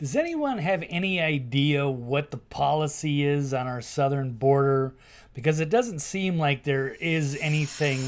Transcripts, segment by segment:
Does anyone have any idea what the policy is on our southern border? Because it doesn't seem like there is anything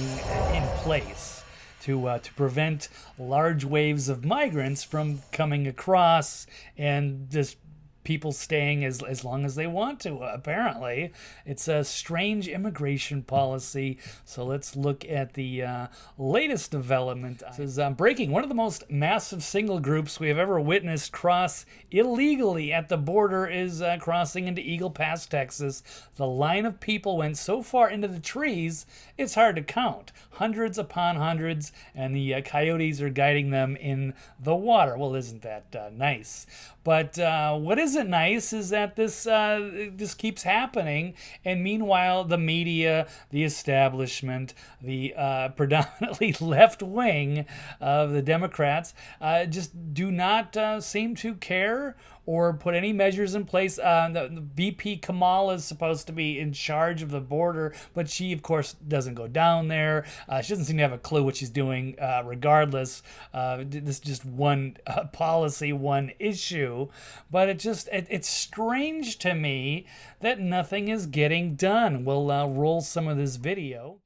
in place to prevent large waves of migrants from coming across and just people staying as long as they want to, apparently. It's a strange immigration policy. So let's look at the latest development. It says, breaking one of the most massive single groups we have ever witnessed cross illegally at the border is crossing into Eagle Pass, Texas. The line of people went so far into the trees, it's hard to count. Hundreds upon hundreds, and the coyotes are guiding them in the water. Well, isn't that nice? But what isn't nice is that this keeps happening, and meanwhile, the media, the establishment, the predominantly left wing of the Democrats just do not seem to care or put any measures in place. The VP Kamal is supposed to be in charge of the border, but she, of course, doesn't go down there. She doesn't seem to have a clue what she's doing regardless. This is just one policy, one issue. But it's strange to me that nothing is getting done. We'll roll some of this video.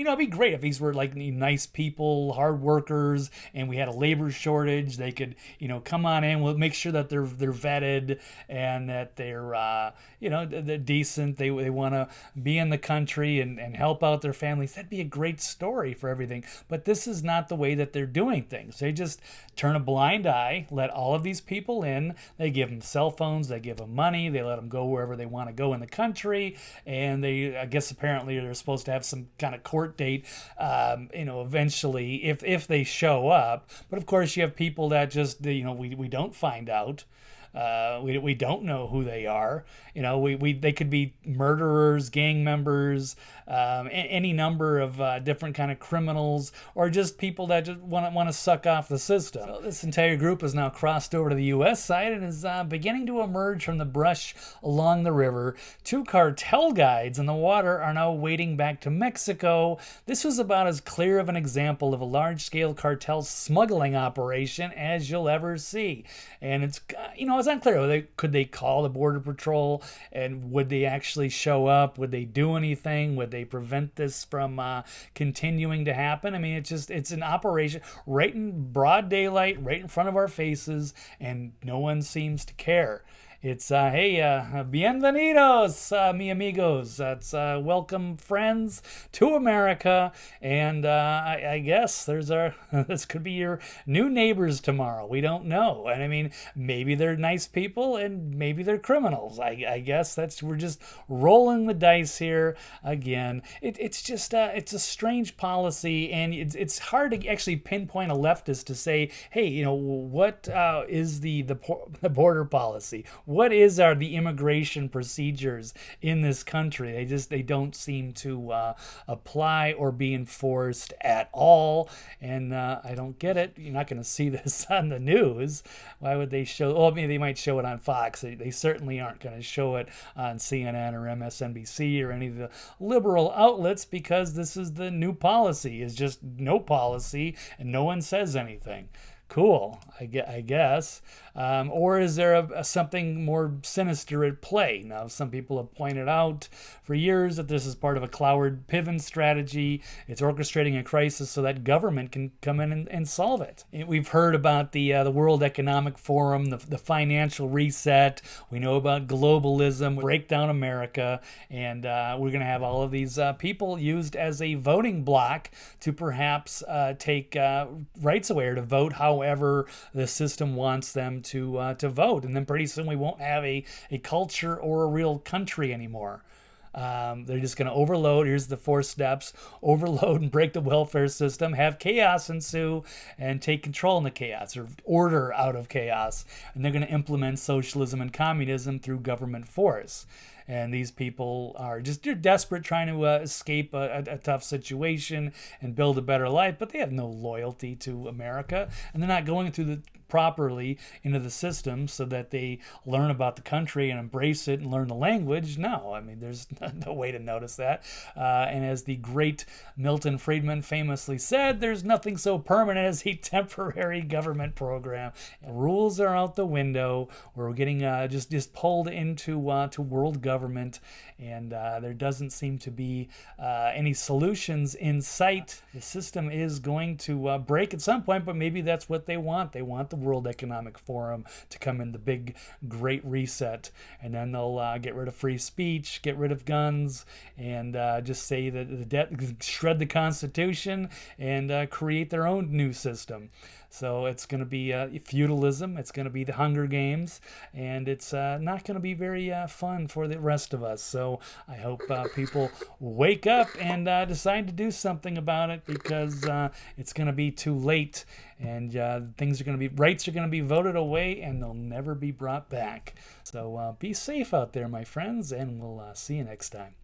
It'd be great if these were like nice people, hard workers, and we had a labor shortage. They could, come on in. We'll make sure that they're vetted and that they're decent. They want to be in the country and help out their families. That'd be a great story for everything. But this is not the way that they're doing things. They just turn a blind eye, let all of these people in. They give them cell phones. They give them money. They let them go wherever they want to go in the country. And I guess apparently they're supposed to have some kind of court date, eventually if they show up. But of course, you have people that just, we don't find out. We don't know who they are. They could be murderers, gang members, any number of different kind of criminals, or just people that just want to suck off the system. So this entire group has now crossed over to the U.S. side and is beginning to emerge from the brush along the river. 2 cartel guides in the water are now wading back to Mexico. This was about as clear of an example of a large-scale cartel smuggling operation as you'll ever see. And it's unclear. Could they call the Border Patrol, and would they actually show up? Would they do anything? Would they prevent this from continuing to happen? I mean, it's an operation right in broad daylight, right in front of our faces, and no one seems to care. It's, hey, bienvenidos, mi amigos. That's welcome, friends, to America. And I guess this could be your new neighbors tomorrow. We don't know. And I mean, maybe they're nice people and maybe they're criminals. I guess we're just rolling the dice here again. It's just, it's a strange policy, and it's hard to actually pinpoint a leftist to say, hey, what is the border policy? What is the immigration procedures in this country? They don't seem to apply or be enforced at all, and I don't get it. You're not going to see this on the news. Why would they show? Well, maybe they might show it on Fox. They certainly aren't going to show it on CNN or MSNBC or any of the liberal outlets, because this is the new policy. Is just no policy, and no one says anything. Cool, I guess. Or is there something more sinister at play? Now, some people have pointed out for years that this is part of a Cloward Piven strategy. It's orchestrating a crisis so that government can come in and solve it. We've heard about the World Economic Forum, the financial reset. We know about globalism, break down America, and we're going to have all of these people used as a voting bloc to perhaps take rights away, or to vote however the system wants them to vote. And then pretty soon we won't have a culture or a real country anymore. They're just going to overload. Here's the 4 steps: overload and break the welfare system, have chaos ensue, and take control in the chaos, or order out of chaos. And they're going to implement socialism and communism through government force. And these people are just, they're desperate, trying to escape a tough situation and build a better life, but they have no loyalty to America, and they're not going through the properly into the system so that they learn about the country and embrace it and learn the language. No, I mean, there's no way to notice that. And as the great Milton Friedman famously said, there's nothing so permanent as a temporary government program. Rules are out the window. We're getting just pulled into to world government, and there doesn't seem to be any solutions in sight. The system is going to break at some point, but maybe that's what they want. They want the World Economic Forum to come in, the big great reset, and then they'll get rid of free speech, get rid of guns, and just say that the debt, shred the Constitution, and create their own new system. So it's going to be feudalism. It's going to be the Hunger Games, and it's not going to be very fun for the rest of us. So I hope people wake up and decide to do something about it, because it's going to be too late, and things are going to be, rights are going to be voted away, and they'll never be brought back. So be safe out there, my friends, and we'll see you next time.